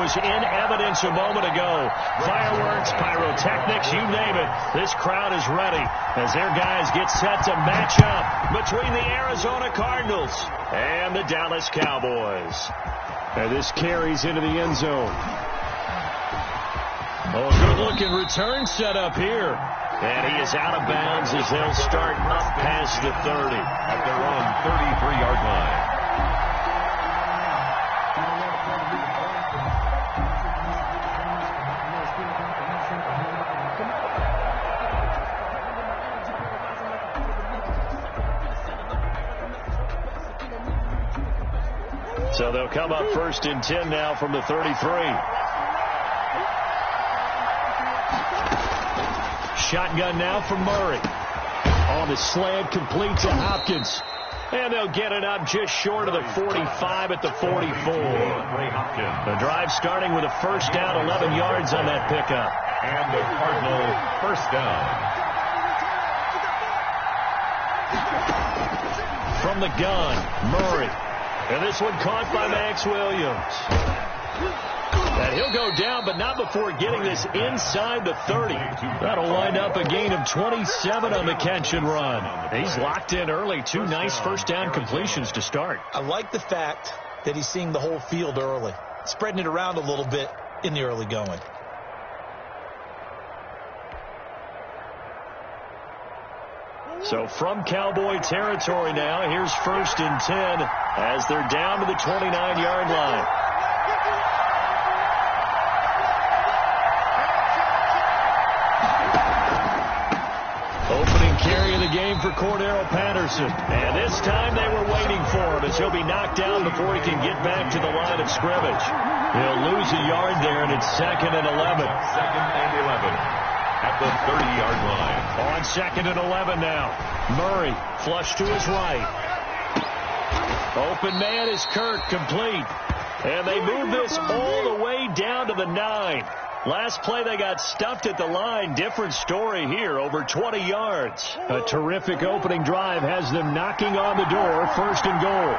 was in evidence a moment ago. Fireworks, pyrotechnics, you name it. This crowd is ready as their guys get set to match up between the Arizona Cardinals and the Dallas Cowboys. And this carries into the end zone. Oh, good-looking return set up here. And he is out of bounds as they'll start up past the 30 at their own 33-yard line. So they'll come up 1st and 10 now from the 33. Shotgun now from Murray. On the slant, complete to Hopkins. And they'll get it up just short of the 45 at the 44. The drive starting with a first down, 11 yards on that pickup. And the Cardinal first down. From the gun, Murray. And this one caught by Max Williams. And he'll go down, but not before getting this inside the 30. That'll wind up a gain of 27 on the catch and run. He's locked in early. 2 nice first down completions to start. I like the fact that he's seeing the whole field early, spreading it around a little bit in the early going. So from Cowboy territory now, here's 1st and 10 as they're down to the 29-yard line. Opening carry of the game for Cordero Patterson. And this time they were waiting for him as he'll be knocked down before he can get back to the line of scrimmage. He'll lose a yard there, and it's 2nd and 11. 2nd and 11. At the 30-yard line. On 2nd and 11 now. Murray flush to his right. Open man is Kirk, complete. And they move this all the way down to the 9. Last play they got stuffed at the line. Different story here, over 20 yards. A terrific opening drive has them knocking on the door. 1st and goal.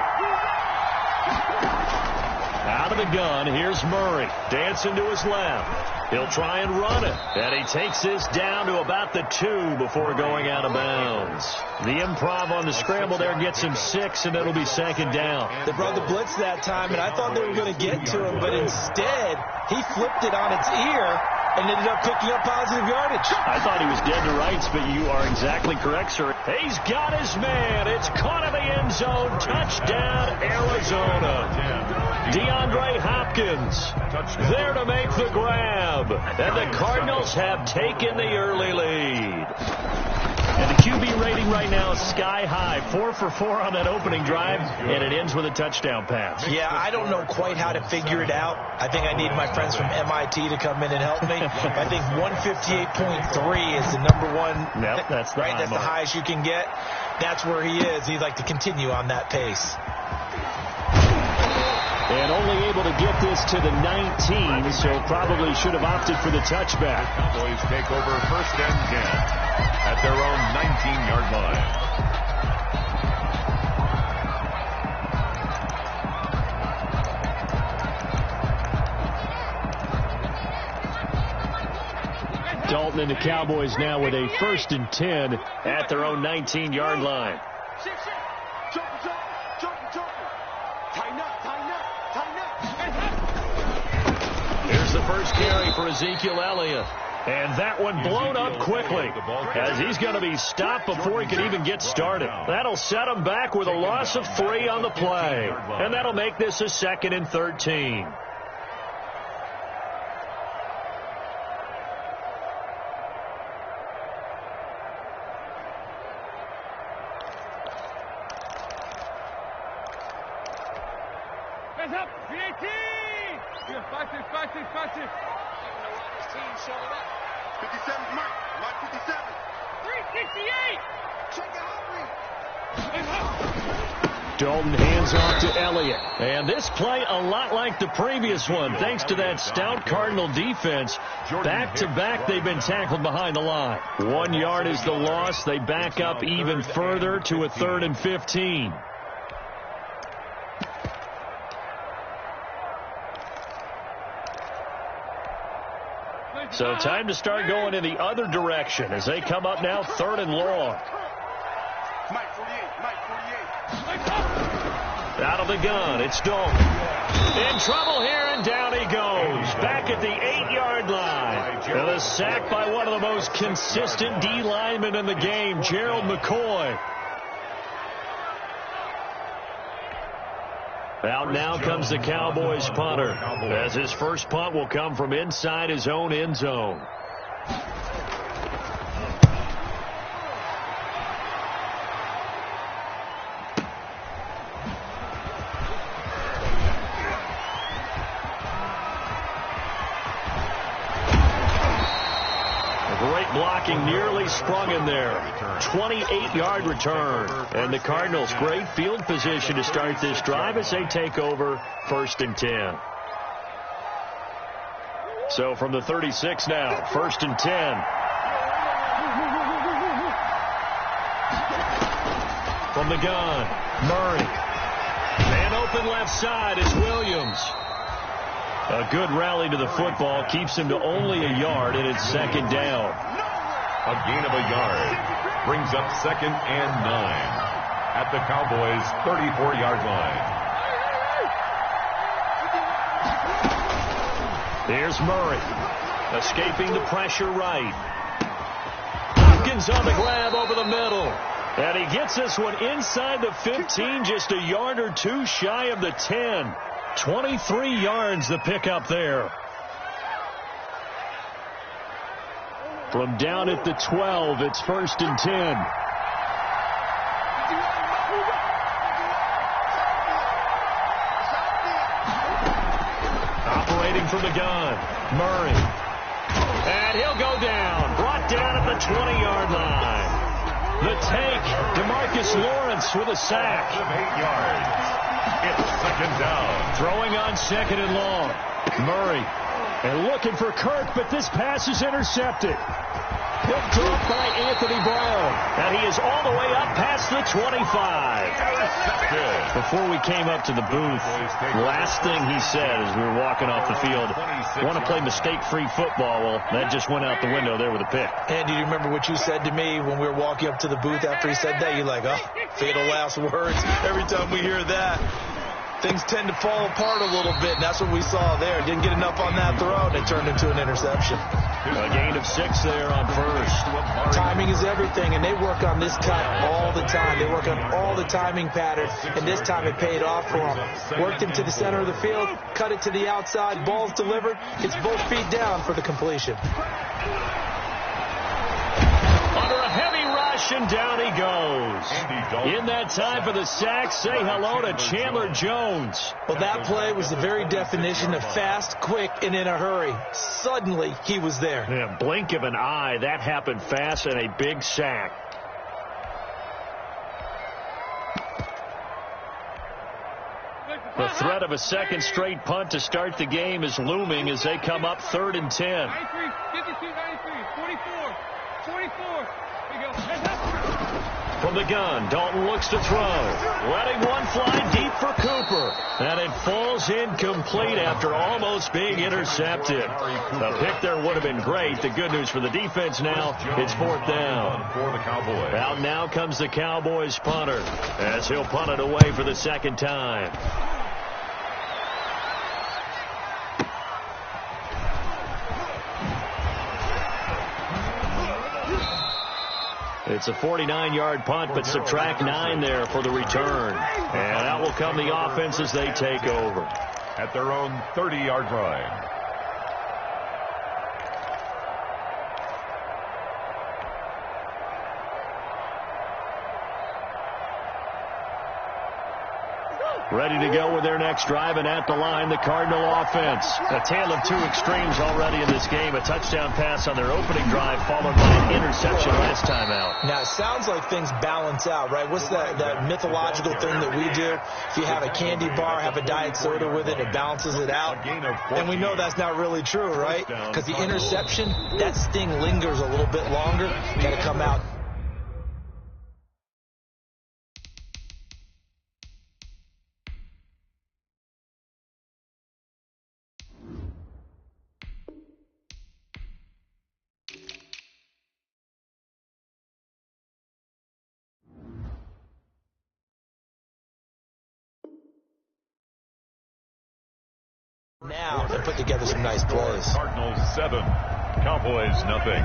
Out of the gun, here's Murray. Dancing to his left. He'll try and run it. And he takes this down to about the 2 before going out of bounds. The improv on the scramble there gets him 6, and it'll be 2nd down. They brought the blitz that time, and I thought they were going to get to him, but instead he flipped it on its ear and ended up picking up positive yardage. I thought he was dead to rights, but you are exactly correct, sir. He's got his man. It's caught in the end zone. Touchdown, Arizona. DeAndre Hopkins there to make the grab. And the Cardinals have taken the early lead. And the QB rating right now is sky high. 4 for 4 on that opening drive, and it ends with a touchdown pass. Yeah, I don't know quite how to figure it out. I think I need my friends from MIT to come in and help me. I think 158.3 is the number one. Yep, that's the right. That's the highest you can get. That's where he is. He'd like to continue on that pace. And only able to get this to the 19, so probably should have opted for the touchback. Cowboys take over 1st and 10 at their own 19-yard line. Dalton and the Cowboys now with a 1st and 10 at their own 19-yard line. Here's the first carry for Ezekiel Elliott. And that one blown up quickly as he's going to be stopped before he can even get started. That'll set him back with a loss of 3 on the play. And that'll make this a 2nd and 13. Hands up, VAT! Yeah, fácil. 57, Mike. Mike 57. 368! Check it out, Dalton hands off to Elliott. And this play a lot like the previous one. Thanks to that stout Cardinal defense. Back-to-back, they've been tackled behind the line. 1 yard is the loss. They back up even further to a 3rd and 15. So time to start going in the other direction as they come up now 3rd and long. Mike 48, Mike 48. Out of the gun, it's Dalton. In trouble here, and down he goes. Back at the 8-yard line. And a sack by one of the most consistent D linemen in the game, Gerald McCoy. Out now comes the Cowboys punter, as his first punt will come from inside his own end zone. Blocking nearly sprung in there. 28-yard return. And the Cardinals, great field position to start this drive as they take over 1st and 10. So from the 36 now, 1st and 10. From the gun, Murray. And open left side is Williams. A good rally to the football keeps him to only a yard, and it's 2nd down. A gain of a yard brings up 2nd and 9 at the Cowboys' 34-yard line. Here's Murray, escaping the pressure right. Hopkins on the grab over the middle. And he gets this one inside the 15, just a yard or two shy of the 10. 23 yards the pickup there. From down at the 12, it's 1st and 10. Operating from the gun, Murray. And he'll go down. Brought down at the 20-yard line. The take, DeMarcus Lawrence with a sack. 8 yards. It's 2nd down. Throwing on 2nd and long. Murray. And looking for Kirk, but this pass is intercepted. Picked off by Anthony Brown. And he is all the way up past the 25. Before we came up to the booth, last thing he said as we were walking off the field, want to play mistake-free football. Well, that just went out the window there with a pick. Andy, do you remember what you said to me when we were walking up to the booth after he said that? You're like, oh, fatal last words. Every time we hear that, things tend to fall apart a little bit, and that's what we saw there. Didn't get enough on that throw, and it turned into an interception. A gain of 6 there on 1st. Timing is everything, and they work on this cut all the time. They work on all the timing patterns, and this time it paid off for them. Worked him to the center of the field, cut it to the outside, ball's delivered. It's both feet down for the completion. Under a heavy rush, and down he goes. In that time for the sack, say hello to Chandler Jones. Well, that play was the very definition of fast, quick, and in a hurry. Suddenly, he was there. Yeah, blink of an eye, that happened fast, and a big sack. The threat of a second straight punt to start the game is looming as they come up 3rd and 10. 93, 52, 93, 44, 44. Here you go. Heads up. From the gun, Dalton looks to throw. Letting one fly deep for Cooper. And it falls incomplete after almost being intercepted. A pick there would have been great. The good news for the defense now, it's 4th down. For the Cowboys. Out now comes the Cowboys punter as he'll punt it away for the 2nd time. It's a 49-yard punt, but subtract 9 there for the return. And out will come the offense as they take over. At their own 30-yard line. Ready to go with their next drive, and at the line, the Cardinal offense. A tale of two extremes already in this game. A touchdown pass on their opening drive, followed by an interception last time out. Now, it sounds like things balance out, right? What's that mythological thing that we do? If you have a candy bar, have a diet soda with it, it balances it out. And we know that's not really true, right? Because the interception, that sting lingers a little bit longer. Got to come out. Now and put together some nice plays. Cardinals 7, Cowboys nothing.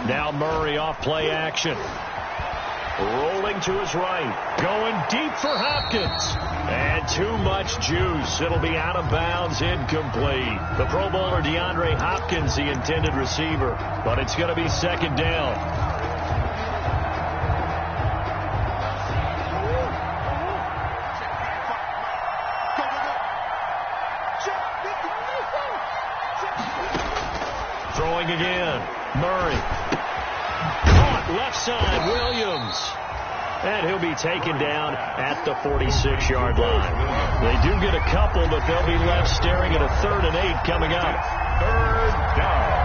Now Murray off play action. Rolling to his right. Going deep for Hopkins. And too much juice. It'll be out of bounds, incomplete. The Pro Bowler DeAndre Hopkins, the intended receiver. But it's going to be second down. Throwing again. Murray. Caught left side. Williams. And he'll be taken down at the 46-yard line. They do get a couple, but they'll be left staring at a 3rd and 8 coming up. 3rd down.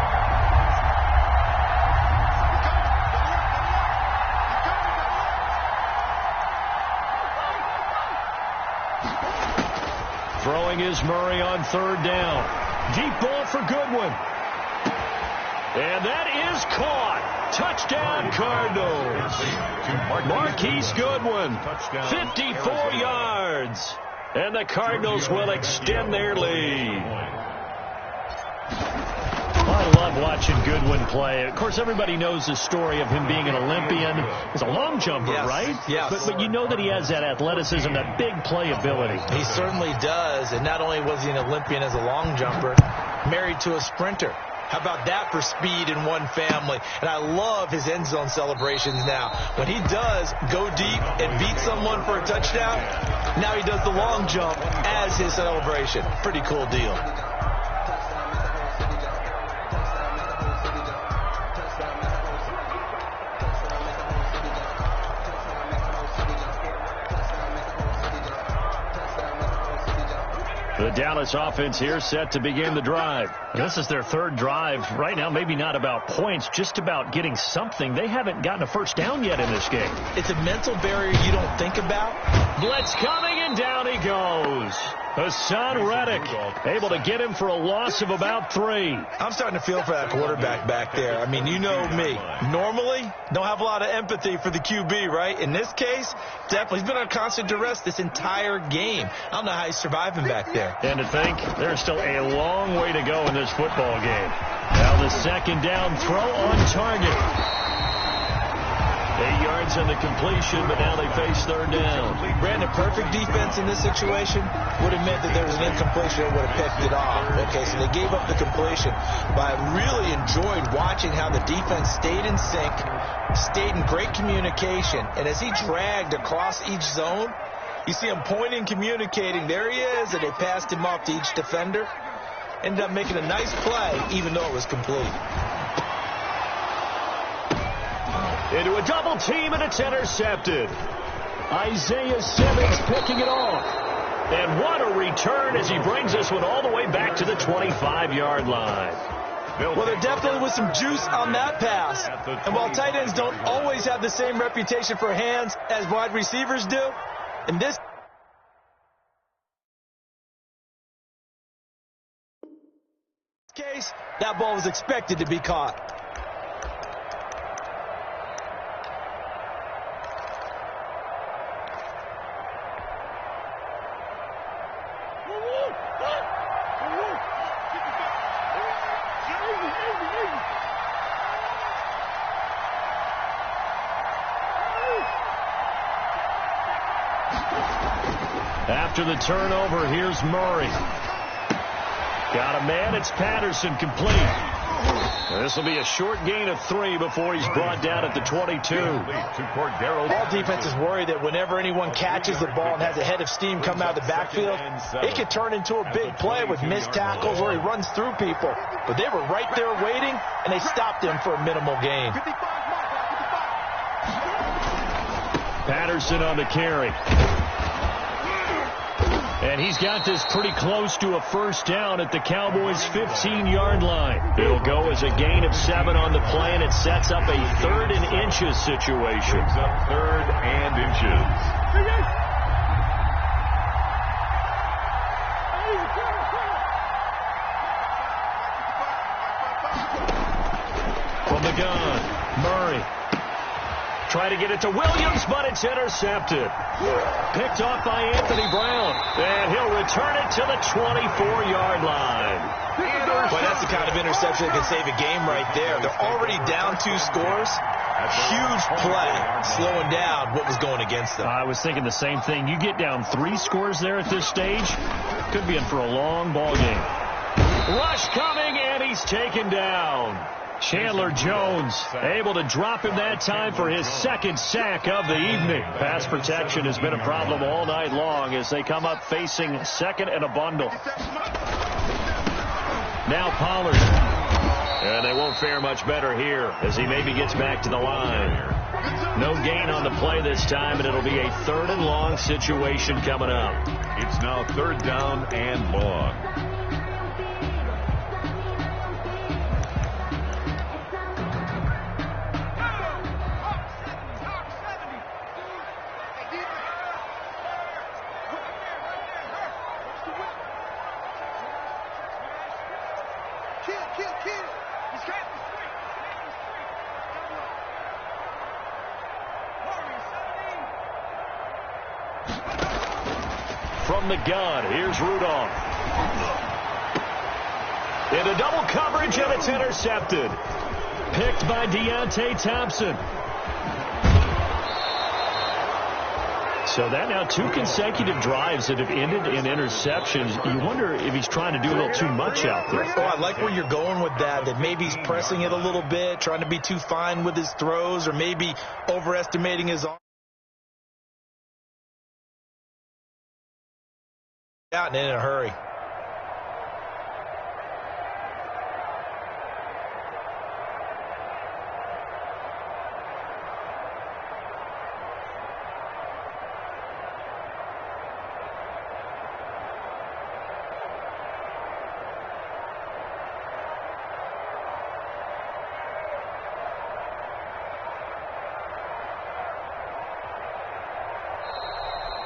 Throwing is Murray on 3rd down. Deep ball for Goodwin. And that is caught. Touchdown, Cardinals. Marquise Goodwin, 54 yards. And the Cardinals will extend their lead. I love watching Goodwin play. Of course, everybody knows the story of him being an Olympian. He's a long jumper, right? Yes. But you know that he has that athleticism, that big play ability. He certainly does. And not only was he an Olympian as a long jumper, married to a sprinter. How about that for speed in one family? And I love his end zone celebrations now. When he does go deep and beat someone for a touchdown, now he does the long jump as his celebration. Pretty cool deal. The Dallas offense here set to begin the drive. This is their 3rd drive. Right now, maybe not about points, just about getting something. They haven't gotten a first down yet in this game. It's a mental barrier you don't think about. Blitz coming, and down he goes. Hassan Reddick able to get him for a loss of about 3. I'm starting to feel for that quarterback back there. I mean, you know me. Normally, don't have a lot of empathy for the QB, right? In this case, definitely. He's been on constant duress this entire game. I don't know how he's surviving back there. And to think, there's still a long way to go in this football game. Now the 2nd down throw on target. 8 yards on the completion, but now they face 3rd down. Brandon, perfect defense in this situation would have meant that there was an incompletion and would have picked it off. Okay, so they gave up the completion. But I really enjoyed watching how the defense stayed in sync, stayed in great communication, and as he dragged across each zone, you see him pointing, communicating. There he is, and they passed him off to each defender. Ended up making a nice play, even though it was complete. Into a double team, and it's intercepted. Isaiah Simmons picking it off. And what a return as he brings this one all the way back to the 25-yard line. Well, there definitely was some juice on that pass. And while tight ends don't always have the same reputation for hands as wide receivers do, in this case, that ball was expected to be caught. After the turnover, here's Murray. Got a man, it's Patterson, complete. This will be a short gain of 3 before he's brought down at the 22. All defenses worry that whenever anyone catches the ball and has a head of steam come out of the backfield, it could turn into a big play with missed tackles or he runs through people. But they were right there waiting, and they stopped him for a minimal gain. Patterson on the carry. And he's got this pretty close to a first down at the Cowboys' 15-yard line. It'll go as a gain of 7 on the play, and it sets up a 3rd and inches situation. Brings up 3rd and inches. From the gun, Murray. Try to get it to Williams, but it's intercepted. Picked off by Anthony Brown. And he'll return it to the 24-yard line. Well, that's the kind of interception that can save a game right there. They're already down 2 scores. Huge play, slowing down what was going against them. I was thinking the same thing. You get down 3 scores there at this stage, could be in for a long ball game. Rush coming, and he's taken down. Chandler Jones able to drop him that time for his 2nd sack of the evening. Pass protection has been a problem all night long as they come up facing 2nd and a bundle. Now Pollard. And they won't fare much better here as he maybe gets back to the line. No gain on the play this time, and it'll be a 3rd and long situation coming up. It's now 3rd down and long. From the gun, here's Rudolph. Into double coverage, and it's intercepted. Picked by Deontay Thompson. So that now 2 consecutive drives that have ended in interceptions. You wonder if he's trying to do a little too much out there. Oh, I like where you're going with that maybe he's pressing it a little bit, trying to be too fine with his throws, or maybe overestimating his arm. Out and in a hurry.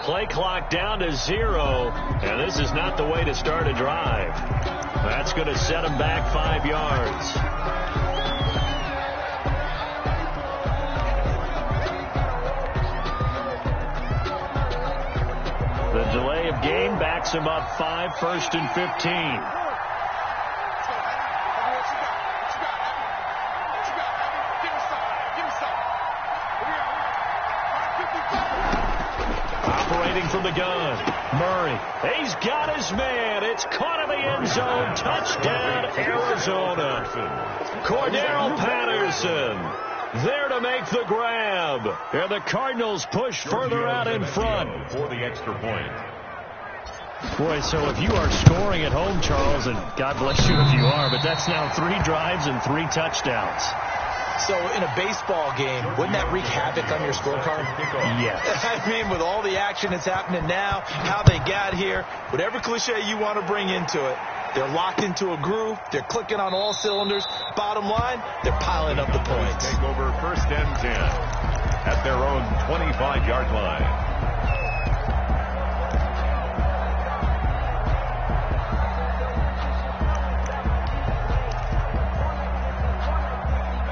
Play clock down to 0, and this is not the way to start a drive. That's going to set him back 5 yards. The delay of game backs him up 5, 1st and 15. From the gun, Murray. He's got his man. It's caught in the end zone. Touchdown, Arizona. Cordero Patterson there to make the grab. And the Cardinals push further out in front. For the extra point. Boy, so if you are scoring at home, Charles, and God bless you if you are, but that's now 3 drives and 3 touchdowns. So in a baseball game, wouldn't that wreak havoc on your scorecard? Yes. I mean, with all the action that's happening now, how they got here, whatever cliche you want to bring into it, they're locked into a groove. They're clicking on all cylinders. Bottom line, they're piling up the points. Take over 1st and 10 at their own 25-yard line.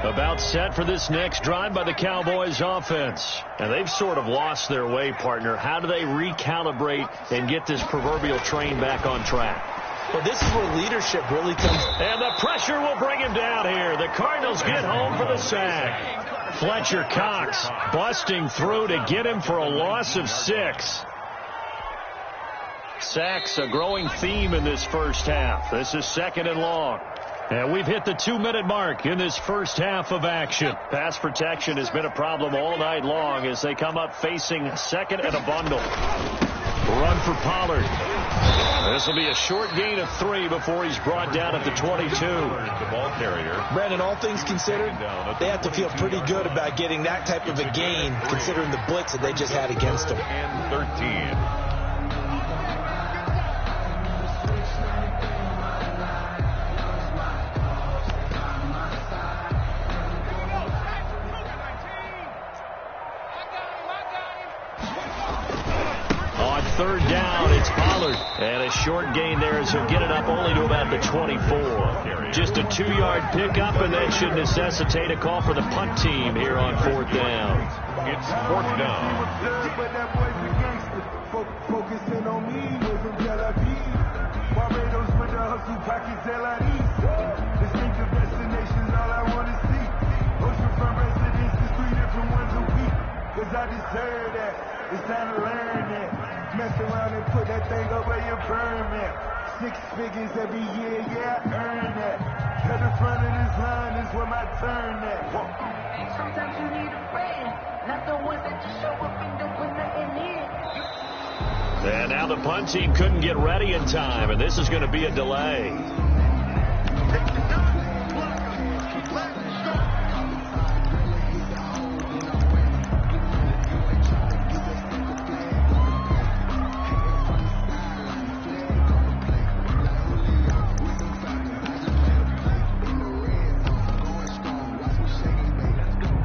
About set for this next drive by the Cowboys offense. And they've sort of lost their way, partner. How do they recalibrate and get this proverbial train back on track? Well, this is where leadership really comes. And the pressure will bring him down here. The Cardinals get home for the sack. Fletcher Cox busting through to get him for a loss of 6. Sacks a growing theme in this first half. This is 2nd and long. And we've hit the 2-minute mark in this first half of action. Pass protection has been a problem all night long as they come up facing 2nd and a bundle. Run for Pollard. This will be a short gain of 3 before he's brought down at the 22. The ball carrier. Brandon, all things considered, they have to feel pretty good about getting that type of a gain considering the blitz that they just had against them. And 13. third down. It's Pollard. And a short gain there as he'll get it up only to about the 24. Just a 2-yard pickup, and that should necessitate a call for the punt team here on fourth down. It's fourth down. Focusing on me wasn't Tel Aviv. Barbados with the hustle pocket Tel Aviv. Distinctive destinations, all I want to see. Oceanfront residences, 3 different ones a week. Cause I deserve that. It's time to learn that. Mess around and put that thing up where you burn that. 6 figures every year, yeah, I earn that. To the front of this line is where my turn at. Sometimes you need a friend, not the ones that just show up and don't put nothing in. And now the punt team couldn't get ready in time, and this is going to be a delay.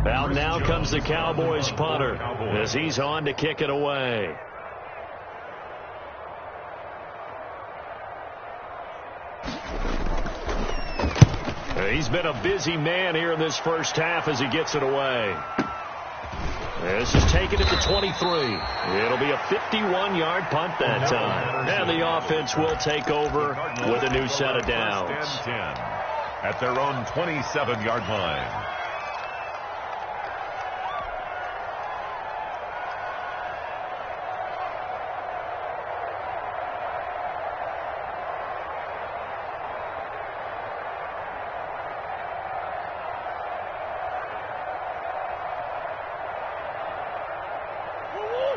Out now comes the Cowboys punter as he's on to kick it away. He's been a busy man here in this first half as he gets it away. This is taken at the 23. It'll be a 51-yard punt that time. And the offense will take over with a new set of downs. 10 at their own 27-yard line.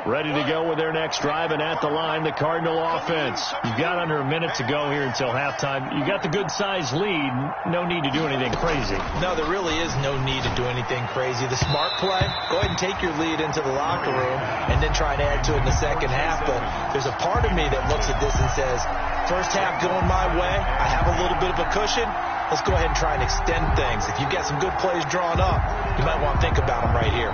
Ready to go with their next drive, and at the line, the Cardinal offense. You've got under a minute to go here until halftime. You got the good-sized lead. No need to do anything crazy. No, there really is no need to do anything crazy. The smart play, go ahead and take your lead into the locker room and then try and add to it in the second half. But there's a part of me that looks at this and says, first half going my way, I have a little bit of a cushion. Let's go ahead and try and extend things. If you've got some good plays drawn up, you might want to think about them right here.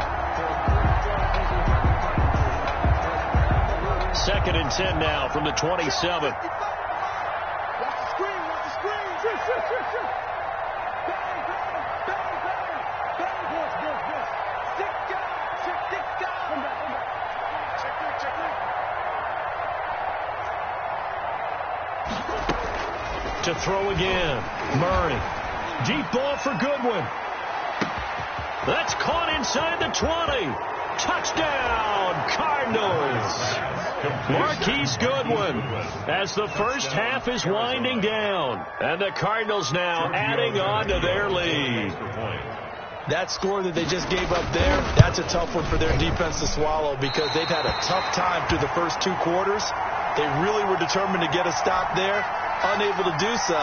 2nd and 10 now from the 27. Watch the screen, watch the screen. Bang, boys. Stick down. Come back. Check. To throw again. Murray. Deep ball for Goodwin. That's caught inside the 20. Touchdown, Cardinals. Marquise Goodwin as the first half is winding down. And the Cardinals now adding on to their lead. That score that they just gave up there, that's a tough one for their defense to swallow because they've had a tough time through the first 2 quarters. They really were determined to get a stop there. Unable to do so,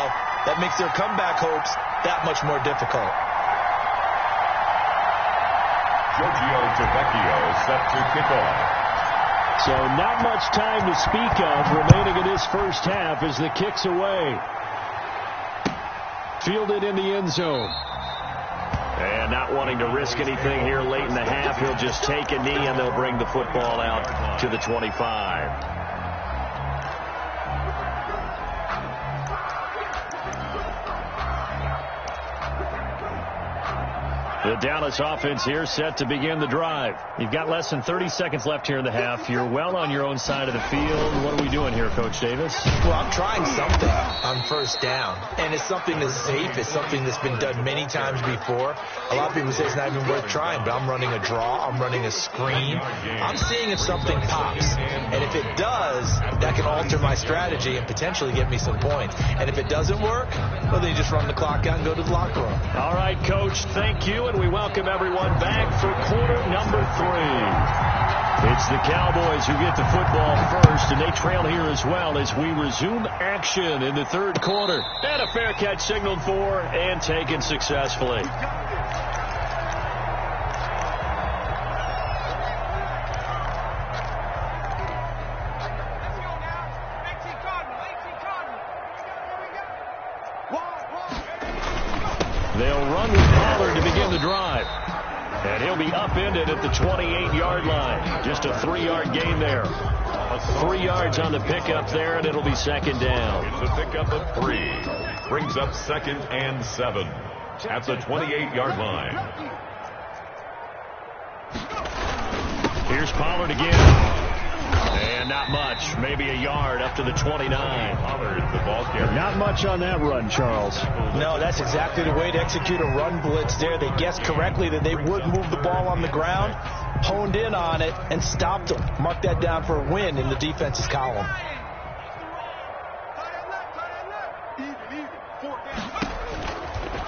that makes their comeback hopes that much more difficult. Giorgio Tavecchio set to kick off. So not much time to speak of remaining in this first half as the kick's away. Fielded in the end zone. And not wanting to risk anything here late in the half, he'll just take a knee and they'll bring the football out to the 25. The Dallas offense here set to begin the drive. You've got less than 30 seconds left here in the half. You're well on your own side of the field. What are we doing here, Coach Davis? Well, I'm trying something on first down, and it's something that's safe. It's something that's been done many times before. A lot of people say it's not even worth trying, but I'm running a draw. I'm running a screen. I'm seeing if something pops, and if it does, that can alter my strategy and potentially get me some points. And if it doesn't work, well, then you just run the clock out and go to the locker room. All right, Coach, thank you. And we welcome everyone back for quarter number 3. It's the Cowboys who get the football first, and they trail here as well as we resume action in the third quarter. And a fair catch signaled for and taken successfully. They'll run with Pollard to begin the drive. And he'll be upended at the 28-yard line. Just a 3-yard gain there. 3 yards on the pickup there, and it'll be second down. It's a pickup of 3. Brings up 2nd and 7 at the 28-yard line. Here's Pollard again. And not much. Maybe a yard up to the 29. Pollard, the ball carrier. Not much on that run, Charles. No, that's exactly the way to execute a run blitz there. They guessed correctly that they would move the ball on the ground, honed in on it, and stopped them. Mark that down for a win in the defense's column.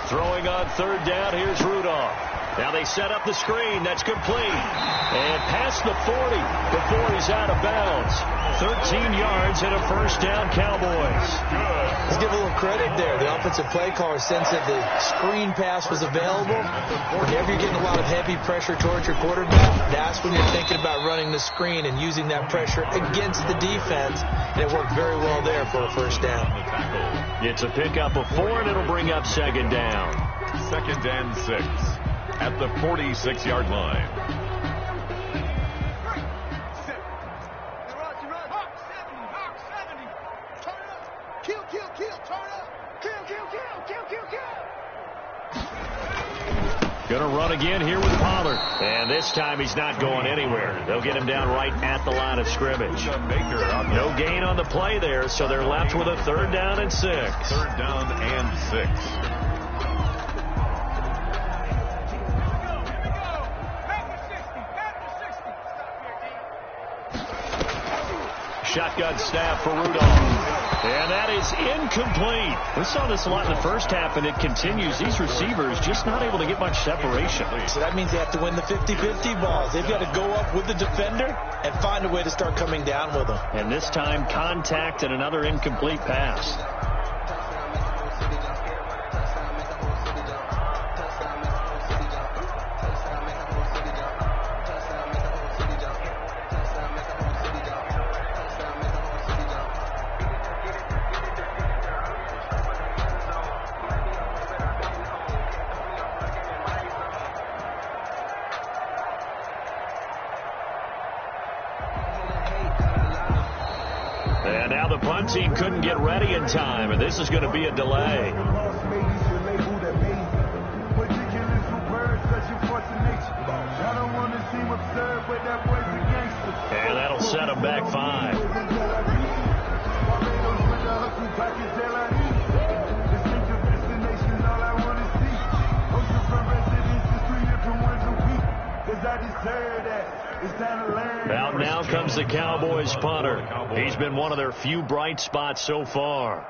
Throwing on 3rd down, here's Rudolph. Now they set up the screen. That's complete. And past the 40 before he's out of bounds. 13 yards and a first down, Cowboys. Good. Let's give a little credit there. The offensive play caller sensed that the screen pass was available. Whenever you're getting a lot of heavy pressure towards your quarterback, that's when you're thinking about running the screen and using that pressure against the defense. And it worked very well there for a first down. It's a pickup of 4, and it'll bring up 2nd down. 2nd and 6 at the 46-yard line. Going to run again here with Pollard. And this time he's not going anywhere. They'll get him down right at the line of scrimmage. No gain on the play there, so they're left with a 3rd down and 6. 3rd down and 6. Shotgun snap for Rudolph. And that is incomplete. We saw this a lot in the first half, and it continues. These receivers just not able to get much separation. So that means they have to win the 50-50 balls. They've got to go up with the defender and find a way to start coming down with them. And this time, contact and another incomplete pass. And now the punt team couldn't get ready in time, and this is going to be a delay. And that'll set them back 5. Out now comes the Cowboys punter. He's been one of their few bright spots so far.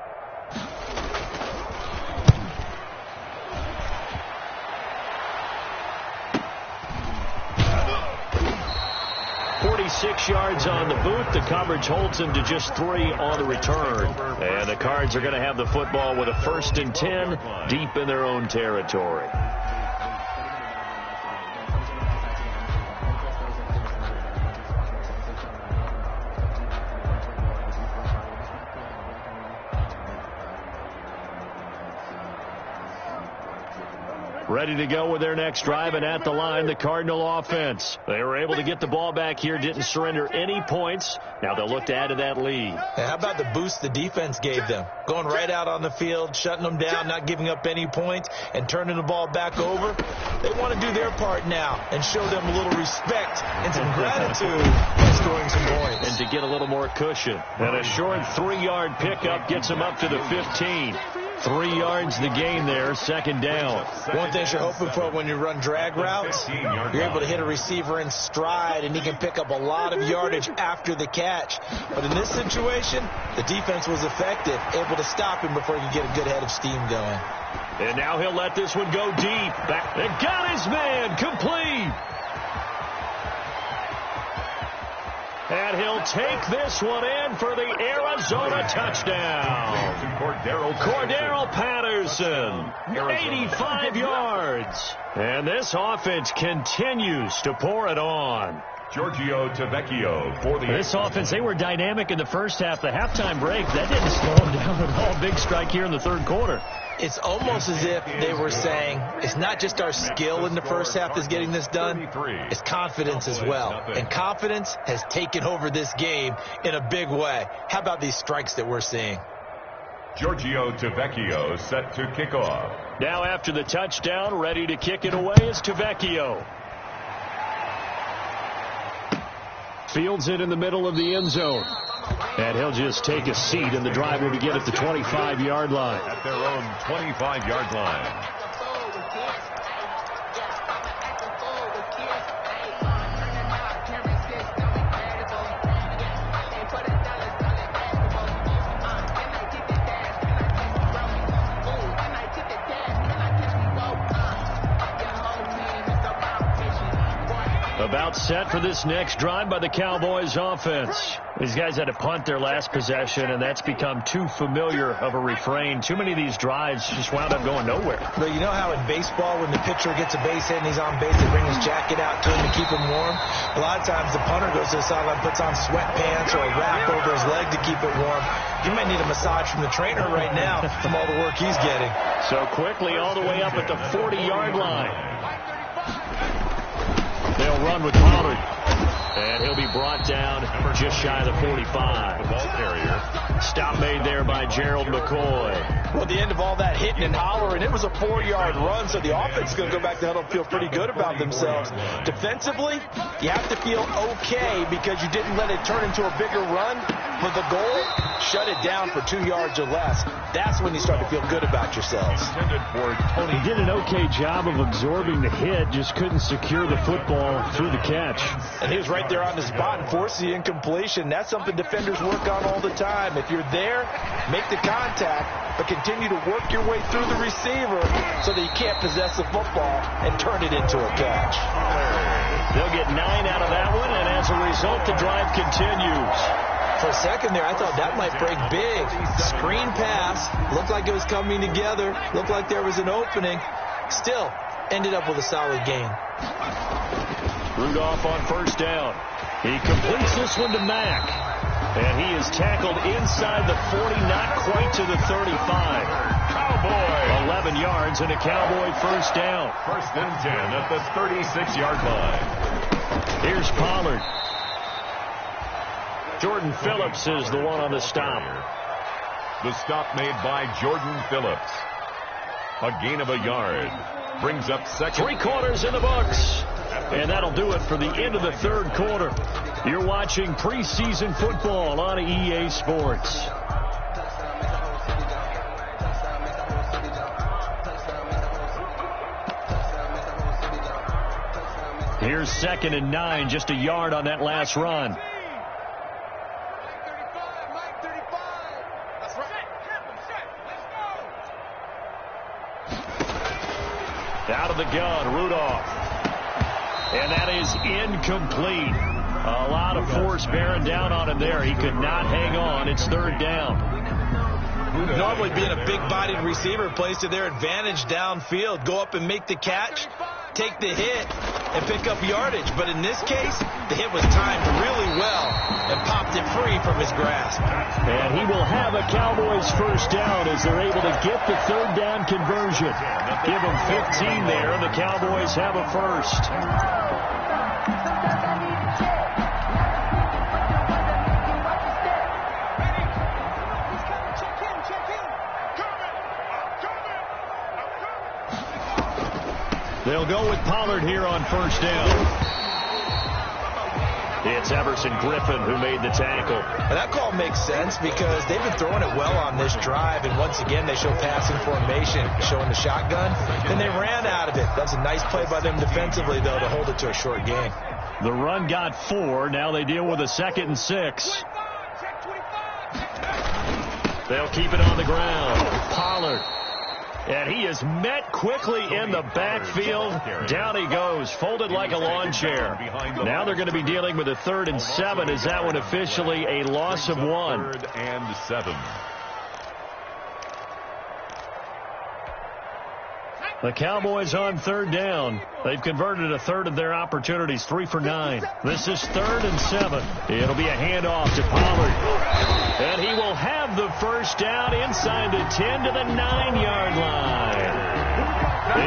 .46 yards on the boot. The coverage holds him to just 3 on the return. And the Cards are going to have the football with a 1st and 10 deep in their own territory. Ready to go with their next drive, and at the line, the Cardinal offense. They were able to get the ball back here, didn't surrender any points. Now they'll look to add to that lead. And how about the boost the defense gave them? Going right out on the field, shutting them down, not giving up any points, and turning the ball back over. They want to do their part now and show them a little respect and some gratitude by scoring some points. And to get a little more cushion. And a short 3-yard pickup gets them up to the 15. 3 yards the gain there, 2nd down. One thing you're hoping for when you run drag routes, you're able to hit a receiver in stride, and he can pick up a lot of yardage after the catch. But in this situation, the defense was effective, able to stop him before he could get a good head of steam going. And now he'll let this one go deep. Back. They got his man, complete. And he'll take this one in for the Arizona touchdown. Cordero Patterson, 85 yards. And this offense continues to pour it on. Giorgio Tavecchio for the... This offense, they were dynamic in the first half. The halftime break, that didn't slow them down at all. Big strike here in the 3rd quarter. It's almost as if they were saying, it's not just our skill in the first half that's getting this done, it's confidence as well. And confidence has taken over this game in a big way. How about these strikes that we're seeing? Giorgio Tavecchio set to kick off. Now after the touchdown, ready to kick it away is Tavecchio. Fields it in the middle of the end zone. And he'll just take a seat, and the drive will begin at the 25-yard line. At their own 25-yard line. About set for this next drive by the Cowboys offense. These guys had to punt their last possession, and that's become too familiar of a refrain. Too many of these drives just wound up going nowhere. But you know how in baseball, when the pitcher gets a base hit and he's on base, they bring his jacket out to him to keep him warm? A lot of times the punter goes to the sideline, puts on sweatpants or a wrap over his leg to keep it warm. You might need a massage from the trainer right now from all the work he's getting. So quickly all the way up at the 40-yard line. They'll run with Pollard. And he'll be brought down just shy of the 45. The ball carrier. Stop made there by Gerald McCoy. Well, at the end of all that hitting and hollering, it was a 4-yard run, so the offense is going to go back to huddle and feel pretty good about themselves. Defensively, you have to feel okay because you didn't let it turn into a bigger run. For the goal, shut it down for 2 yards or less. That's when you start to feel good about yourselves. He did an okay job of absorbing the hit, just couldn't secure the football through the catch. And he was right there on the spot and forced the incompletion. That's something defenders work on all the time. If you're there, make the contact, but continue to work your way through the receiver so that you can't possess the football and turn it into a catch. They'll get 9 out of that one, and as a result, the drive continues. For a second there, I thought that might break big. Screen pass. Looked like it was coming together. Looked like there was an opening. Still, ended up with a solid gain. Rudolph on first down. He completes this one to Mack. And he is tackled inside the 40, not quite to the 35. Cowboy. 11 yards and a Cowboy first down. First and 10 at the 36-yard line. Here's Pollard. Jordan Phillips is the one on the stop. The stop made by Jordan Phillips. A gain of a yard. Brings up second. 3 quarters in the books. And that'll do it for the end of the third quarter. You're watching preseason football on EA Sports. Here's 2nd and 9, just a yard on that last run. Out of the gun, Rudolph. And that is incomplete. A lot of force bearing down on him there. He could not hang on. It's 3rd down. Normally being a big-bodied receiver plays to their advantage downfield. Go up and make the catch, take the hit, and pick up yardage. But in this case, the hit was timed really well and popped it free from his grasp. And he will have a Cowboys first down as they're able to get the 3rd down conversion. Give them 15 there, and the Cowboys have a first. They'll go with Pollard here on first down. It's Everson Griffin who made the tackle. And that call makes sense because they've been throwing it well on this drive. And once again, they show passing formation, showing the shotgun. And they ran out of it. That's a nice play by them defensively, though, to hold it to a short gain. The run got 4. Now they deal with a 2nd and 6. They'll keep it on the ground. Pollard. And he is met quickly in the backfield. Down he goes, folded like a lawn chair. Now they're going to be dealing with a 3rd and 7. Is that one officially a loss of 1? 3rd and 7. The Cowboys on 3rd down. They've converted a 1/3 of their opportunities, 3 for 9. This is 3rd and 7. It'll be a handoff to Pollard. And he will have the first down inside the 10 to the 9-yard line.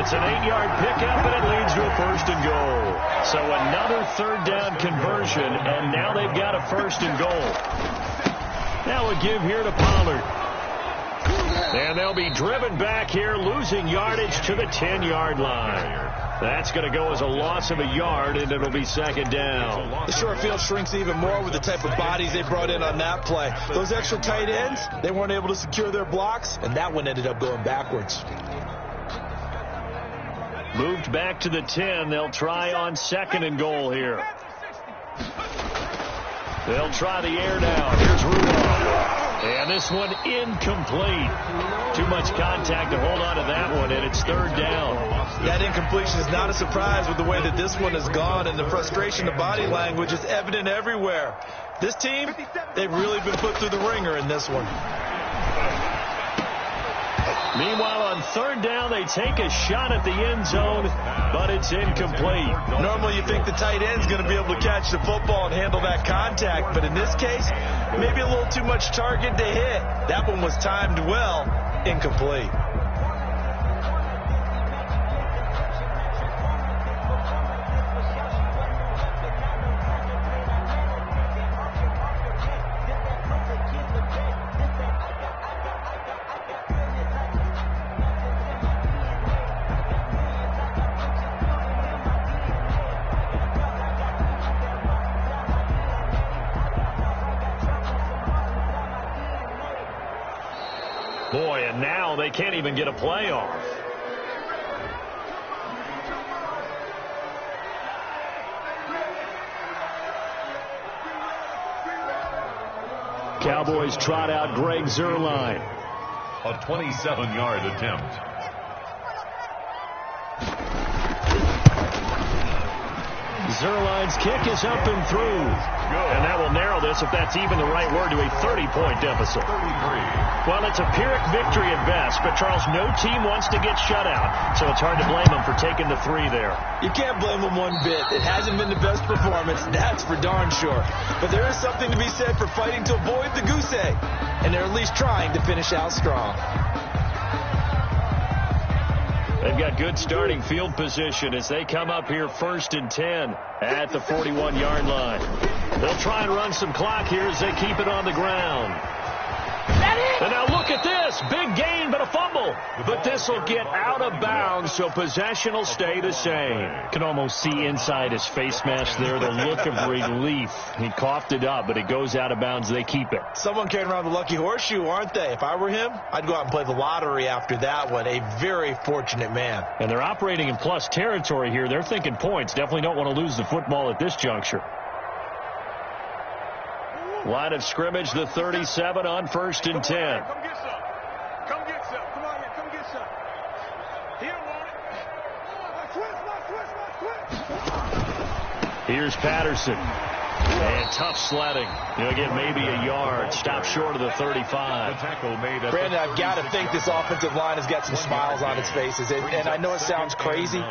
It's an 8-yard pickup, and it leads to a 1st and goal. So another 3rd down conversion, and now they've got a 1st and goal. Now a give here to Pollard. And they'll be driven back here, losing yardage to the 10-yard line. That's going to go as a loss of a yard, and it'll be 2nd down. The short field shrinks even more with the type of bodies they brought in on that play. Those extra tight ends, they weren't able to secure their blocks, and that one ended up going backwards. Moved back to the 10. They'll try on 2nd and goal here. They'll try the air down. Here's Rudolph. And this one incomplete. Too much contact to hold on to that one, and it's 3rd down. That incompletion is not a surprise with the way that this one has gone, and the frustration, the body language is evident everywhere. This team, they've really been put through the ringer in this one. Meanwhile, on 3rd down, they take a shot at the end zone, but it's incomplete. Normally, you think the tight end's going to be able to catch the football and handle that contact, but in this case, maybe a little too much target to hit. That one was timed well, incomplete. Boy, and now they can't even get a play off. Cowboys trot out Greg Zuerlein. A 27-yard attempt. Zuerlein's kick is up and through. And that will narrow this, if that's even the right word, to a 30-point deficit. 33. Well, it's a Pyrrhic victory at best, but, Charles, no team wants to get shut out, so it's hard to blame them for taking the 3 there. You can't blame them one bit. It hasn't been the best performance, that's for darn sure. But there is something to be said for fighting to avoid the goose egg, and they're at least trying to finish out strong. They've got good starting field position as they come up here 1st and 10 at the 41-yard line. They'll try and run some clock here as they keep it on the ground. And now look at this. Big gain, but a fumble. But this will get out of bounds, so possession will stay the same. Can almost see inside his face mask there the look of relief. He coughed it up, but it goes out of bounds. They keep it. Someone carrying around the lucky horseshoe, aren't they? If I were him, I'd go out and play the lottery after that one. A very fortunate man. And they're operating in plus territory here. They're thinking points. Definitely don't want to lose the football at this juncture. Line of scrimmage, the 37 on 1st and 10. Come get some. Come get some. Come on here. Come get some. He don't want it. Here's Patterson. And tough sledding. He'll get maybe a yard. Stop short of the 35. Brandon, I've got to think this offensive line has got some smiles on its faces. And I know it sounds crazy,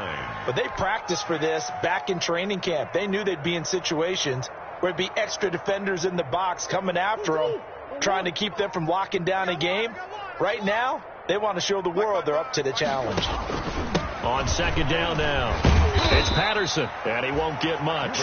but they practiced for this back in training camp. They knew they'd be in situations where it'd be extra defenders in the box coming after them, trying to keep them from locking down a game. Right now, they want to show the world they're up to the challenge. On 2nd down now, it's Patterson, and he won't get much.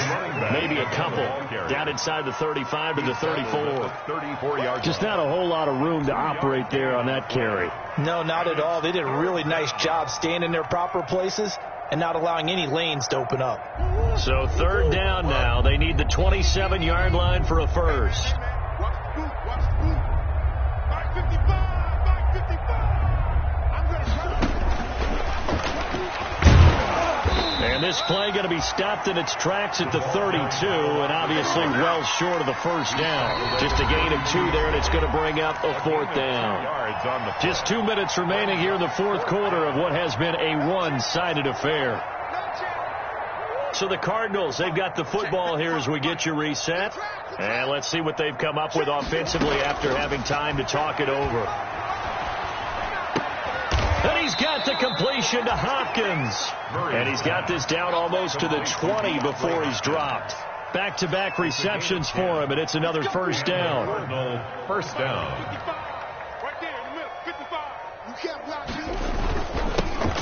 Maybe a couple. Down inside the 35 to the 34. 34 yards. Just not a whole lot of room to operate there on that carry. No, not at all. They did a really nice job staying in their proper places and not allowing any lanes to open up. So 3rd down now. They need the 27-yard line for a first. And this play going to be stopped in its tracks at the 32, and obviously well short of the 1st down. Just a gain of 2 there, and it's going to bring up a 4th down. Just 2 minutes remaining here in the 4th quarter of what has been a one-sided affair. So the Cardinals, they've got the football here as we get you reset. And let's see what they've come up with offensively after having time to talk it over. And he's got the completion to Hopkins. And he's got this down almost to the 20 before he's dropped. Back-to-back receptions for him, and it's another 1st down. First down.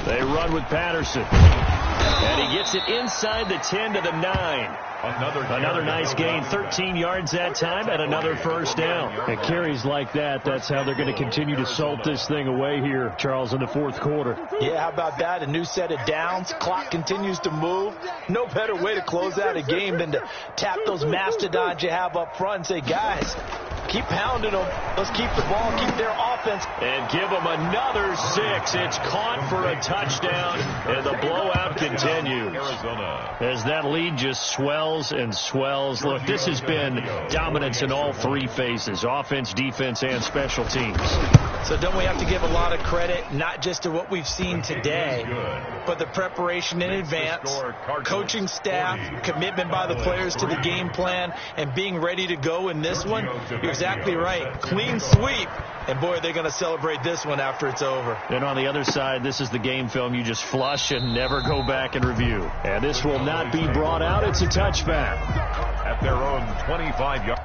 They run with Patterson. And he gets it inside the 10 to the 9. Another nice gain, 13 yards that time, and another first down. And carries like that, that's how they're going to continue to salt this thing away here, Charles, in the fourth quarter. Yeah, how about that? A new set of downs. Clock continues to move. No better way to close out a game than to tap those mastodons you have up front and say, guys, keep pounding them. Let's keep the ball, keep their offense. And give them another 6. It's caught for a touchdown, and the blowout continues. As that lead just swells and swells. Look, this has been dominance in all three phases, offense, defense, and special teams. So don't we have to give a lot of credit, not just to what we've seen today, but the preparation in advance, coaching staff, commitment by the players to the game plan, and being ready to go in this one? You're exactly right. Clean sweep. And, boy, they're going to celebrate this one after it's over. And on the other side, this is the game film you just flush and never go back and review. And this will not be brought out. It's a touchback. At their own 25-yard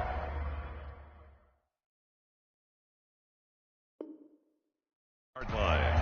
line.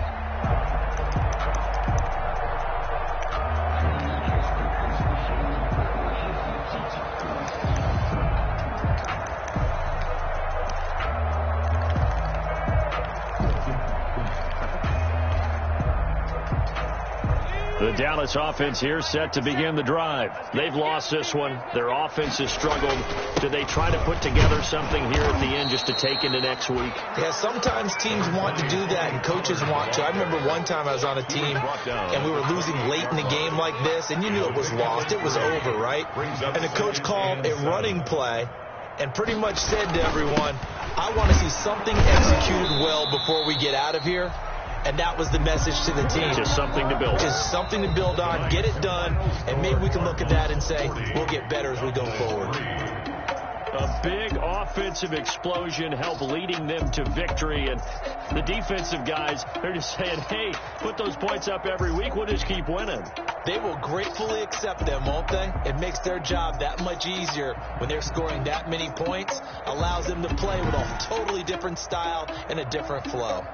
The Dallas offense here set to begin the drive. They've lost this one. Their offense has struggled. Do they try to put together something here at the end just to take into next week? Yeah, sometimes teams want to do that and coaches want to. I remember one time I was on a team and we were losing late in a game like this, and you knew it was lost. It was over, right? And the coach called a running play and pretty much said to everyone, I want to see something executed well before we get out of here. And that was the message to the team. Just something to build. Just something to build on, get it done, and maybe we can look at that and say, we'll get better as we go forward. A big offensive explosion helped leading them to victory. And the defensive guys, they're just saying, hey, put those points up every week. We'll just keep winning. They will gratefully accept them, won't they? It makes their job that much easier when they're scoring that many points. Allows them to play with a totally different style and a different flow.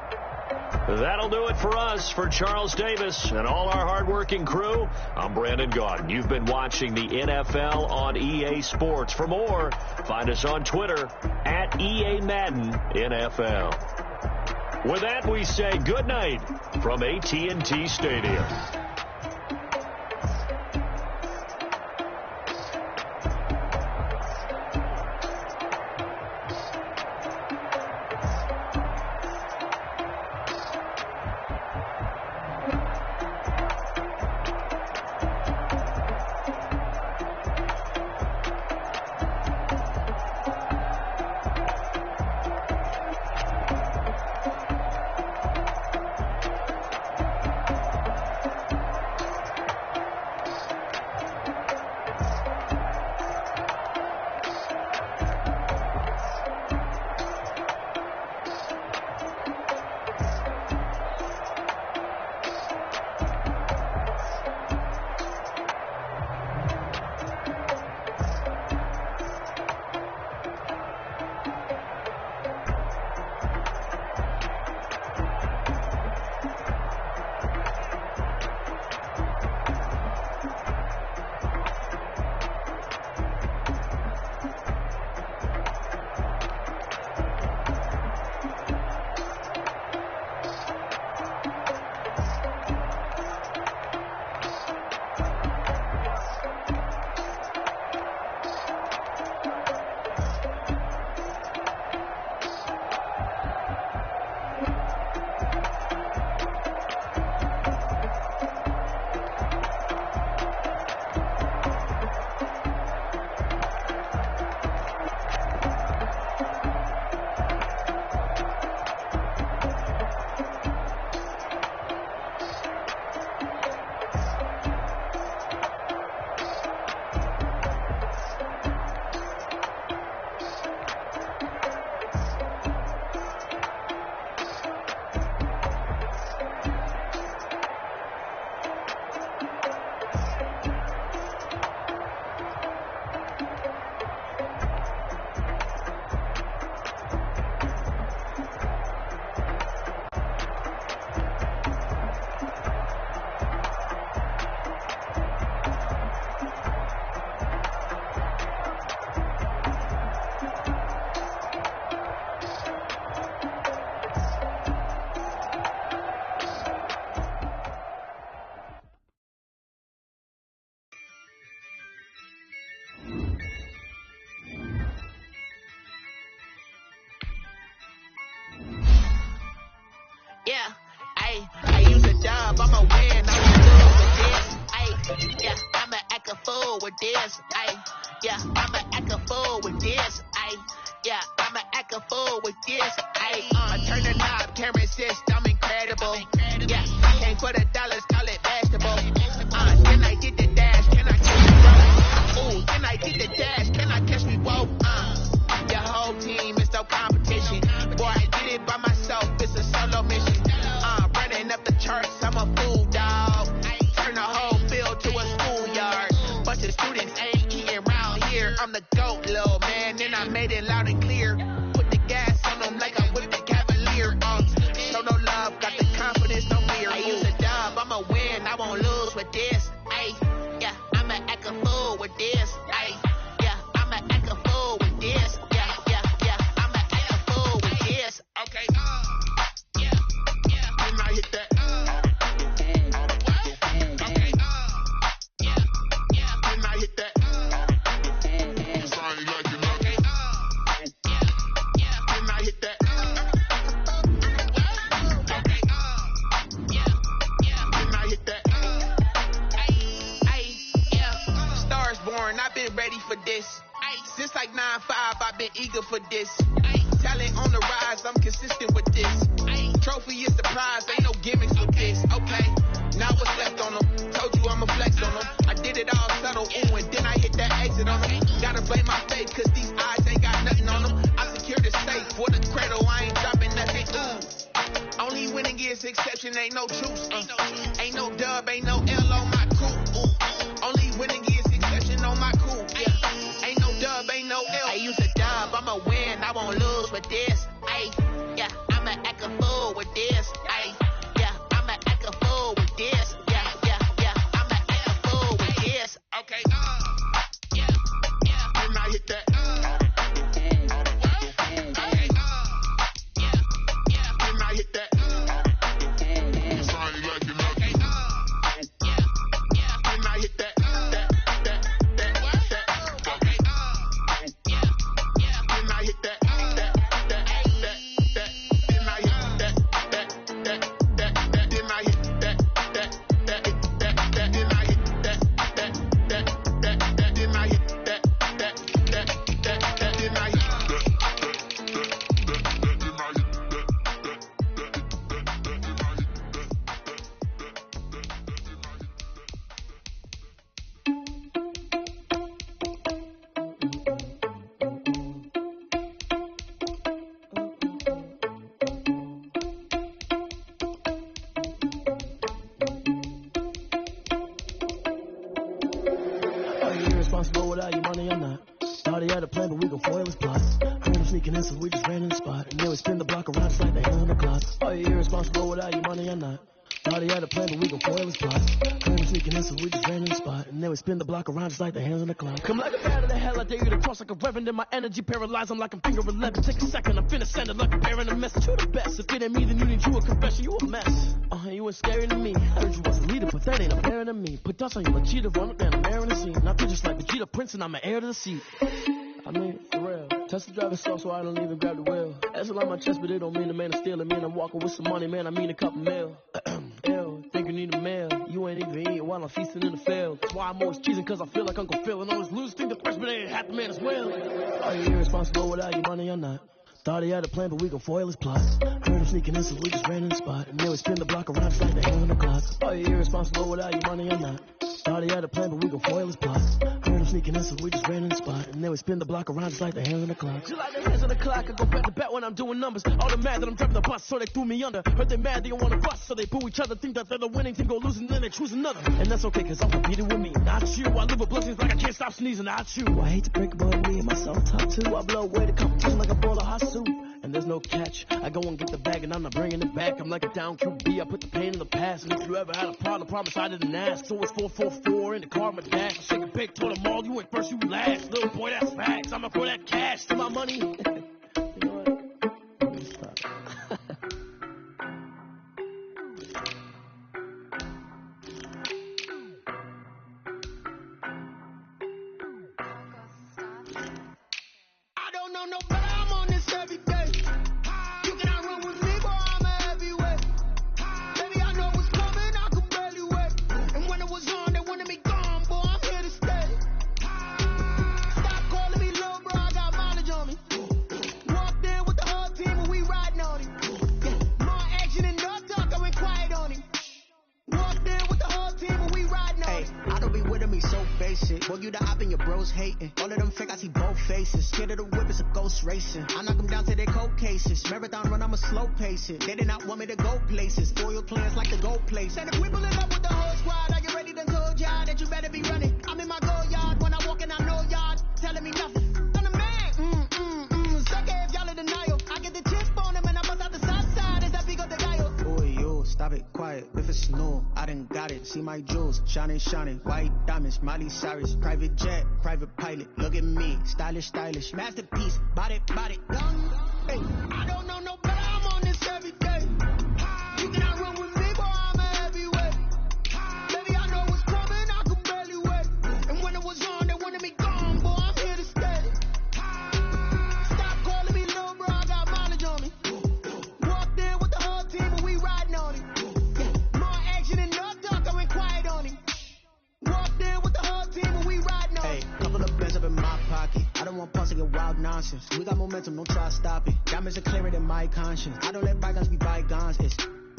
That'll do it for us. For Charles Davis and all our hardworking crew, I'm Brandon Gaudin. You've been watching the NFL on EA Sports. For more, find us on Twitter at EA Madden NFL. With that, we say good night from AT&T Stadium. dub, I'ma win, I won't lose with this. Ay, yeah, I'ma act a fool with this. Ay, yeah, I'ma act a fool with this. Ay, yeah, I'ma act a fool with this. Ay, turn the knob, camera assist, I'm incredible. Yeah, came for the dollars, call it basketball. Then I did the dash, can I catch me roll? Ooh, then I did the dash, can I catch me roll? Your whole team is no competition. Boy, I did it by myself, it's a solo mission. Running up the charts, I'm a fool, dog. Turn the whole field to a schoolyard. Bunch of students ain't eating round here. I'm the GOAT, little man, and I made it loud and clear. Put the gas on them like I whipped the Cavalier. Show no love, got the confidence, no fear. I use a dub, I'ma win, I won't lose with this. Ay, yeah, I'ma act a fool with this. Ay, yeah, I'ma act a fool with this. Yeah, yeah, yeah, I'ma act a fool with this. Okay, yeah, yeah, then I hit that. Okay, yeah, yeah, then I hit that. Sorry, like you know. Okay, yeah, yeah, then I hit that. Okay, yeah, yeah, then I hit that. Ay, yeah, stars born, I've been ready for this. Since like 9-5, I've been eager for this. Talent on the rise, I'm consistent with this. Trophy is the prize, ain't no gimmicks with this. Okay, now what's left on them? Told you I'ma flex on them. I did it all subtle, ooh, and then I hit that exit on them. Gotta blame my faith, cause these eyes ain't got nothing on them. I secured the safe for the cradle, I ain't dropping nothing. Ooh, only winning is exception, ain't no truce. Ain't no dub, ain't no L on my crew. Ooh, only winning is exception on my crew. Yeah, ain't no dub, ain't no L. I use a dub, I'ma win, I won't lose with this. Ay, yeah, I'ma act a fool with this. Ay, yeah, I'ma act a fool with this. Yeah, yeah, yeah, I'ma act a fool with this. Okay, yeah, yeah, then I hit that. Okay, yeah, yeah, then I hit that. Sorry, like you know. Okay, yeah, yeah, then I hit that. Okay, yeah, yeah, then I hit that. Irresponsible without your money or not. Thought he had a plan, but we gon' foil his plots. Heard him sneaking in, so we just ran in the spot. And then we spin the block around just like the hell in the clock. Are you irresponsible without your money or not? Thought he had a plan, but we gon' foil his plots. Heard him sneaking in, so we just ran in the spot. And then we spin the block around just like the hands on the clock. Come like a bat of the hell, I dare you to cross like a reverend. In my energy paralyzed, I'm like I'm finger 11. Take a second, I'm finna send it like a bear in a message. You the best, if it ain't me, then you need you a confession. You a mess. You ain't scary to me. Heard you was a leader, but that ain't a bear to me. Put dust on you like cheetah, run up down the air in the scene. Not just like Vegeta Prince, and I'm an heir to the seat. I mean, for real. Test the driver slow, so I don't even grab the wheel. That's on my chest, but it don't mean the man is stealing. Man, I'm walking with some money, man, I mean a couple mil. Ew, think you need a meal. You ain't even eating while I'm feasting in the field. That's why I'm always cheesing, cause I feel like Uncle Phil. And all this losers think the freshman ain't half the man as well. Are you irresponsible without your money or not? Thought he had a plan, but we gon' foil his plots. Heard him sneaking in, so we just ran in the spot. And then we spin the block around just like the hell in the clock. Are you irresponsible without your money or not? Thought he had a plan, but we gon' foil his plots. Heard him sneaking in, so we just ran in the spot. And then we spin the block around just like the hands on the clock. Just like the hands on the clock, I go back to back when I'm doing numbers. All the mad that I'm driving the bus, so they threw me under. Heard they mad, they don't wanna bust, so they boo each other. Think that they're the winning team, go losing, then they choose another. And that's okay, cause I'm competing with me, not you. I live with blessings like I can't stop sneezing, not you. I hate to break it, but me and myself top two. I blow away the competition like a bowl of hot soup. And there's no catch. I go and get the bag and I'm not bringing it back. I'm like a down QB. I put the pain in the past. And if you ever had a problem, promise I didn't ask. So it's 444 in the car, my dash. I shake a big, told them all, you ain't first, you last. Little boy, that's facts. I'ma throw that cash to my money. You know what? Let me stop. I don't know nobody. I'm on this every day. You cannot run with me, boy. I'm a heavyweight. Baby, I know what's coming. I face it. Boy, you the op and your bros hating. All of them fake, I see both faces. Scared of the whip, it's a ghost racing. I knock them down to their cold cases. Marathon run, I'ma slow pace it. They did not want me to go places. Foil plans like the gold place. And if we pulling up with the whole squad, are you ready to told y'all that you better be running? I'm in my go yard. When I walk in, I know y'all telling me nothing. I'm the man. Suck it if y'all in denial. I get the chip on them and I bust out the south side. It's that big of the guy. Boy, yo, stop it, quiet. If it's snow, I done got it. See my jewels, shining, shining. White diamonds, Miley Cyrus. Private jet, private pilot. Look at me, stylish, stylish. Masterpiece, body, body. Hey, I don't know no better. I'm on this every day. You cannot run with me, boy, I'm a heavyweight. Baby, I know what's coming, I can barely wait. And when it was on, they wanted me gone, boy, I'm here to stay. Stop calling me little bro, I got mileage on me. Walked in with the whole team and we riding on it. More action than no talk, I went quiet on him. Walked in with the whole team and we riding on it. Hey, couple of blends up in my pocket. I don't want pause to get wild nonsense. We got momentum, don't try to stop it. Diamonds are clearer than my conscience. I don't let bygones be bygones.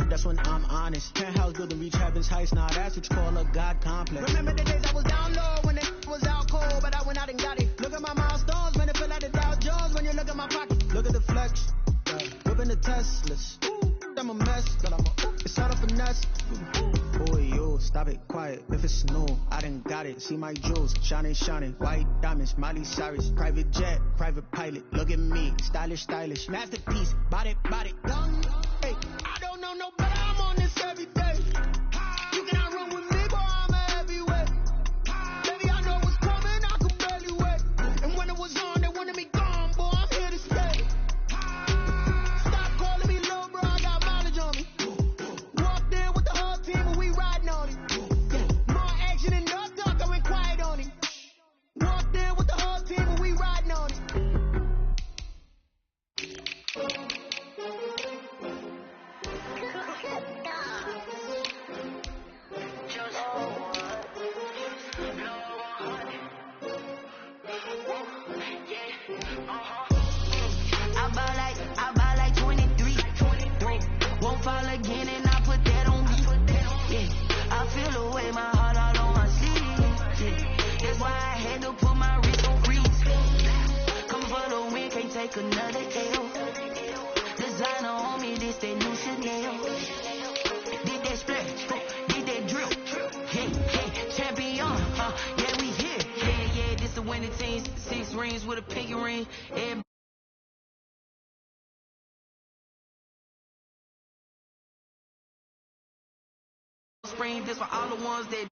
That's when I'm honest. Penthouse building, reach heaven's heights. Nah, that's what you call a God complex. Remember the days I was down low when it was out cold, but I went out and got it. Look at my milestones, man, it feel like the Dow Jones when you look at my pocket. Look at the flex, whipping the Teslas. I'm a mess, it's all a finesse. Boy, yo, stop it, quiet. If it's snow, I done got it. See my jewels, shining, shining. White diamonds, Miley Cyrus. Private jet, private pilot. Look at me, stylish, stylish. Masterpiece, body, body. Hey, I don't know no better. I'm on this every day. You cannot run with me, boy, I'm a heavyweight. Baby, I know what's coming, I can barely wait. And when it was on, they wanted me gone, boy, I'm here to stay. Stop calling me little bro, I got mileage on me. Walked in with the whole team and we riding on it. More action than no talk, I went quiet on him. Walked in with the whole team and we riding on it. I buy like 23. Won't fall again and I put that on me. Yeah, I feel the way my heart all on my sleeve. Yeah, that's why I had to put my wrist on freeze. Come for the win, can't take another L. Designer on me, this that new Chanel. Did that splash, did that drill. Yeah, champion, yeah, we here. Yeah, this the winning team. 6 rings with a pinky ring. Spring, this for all the ones that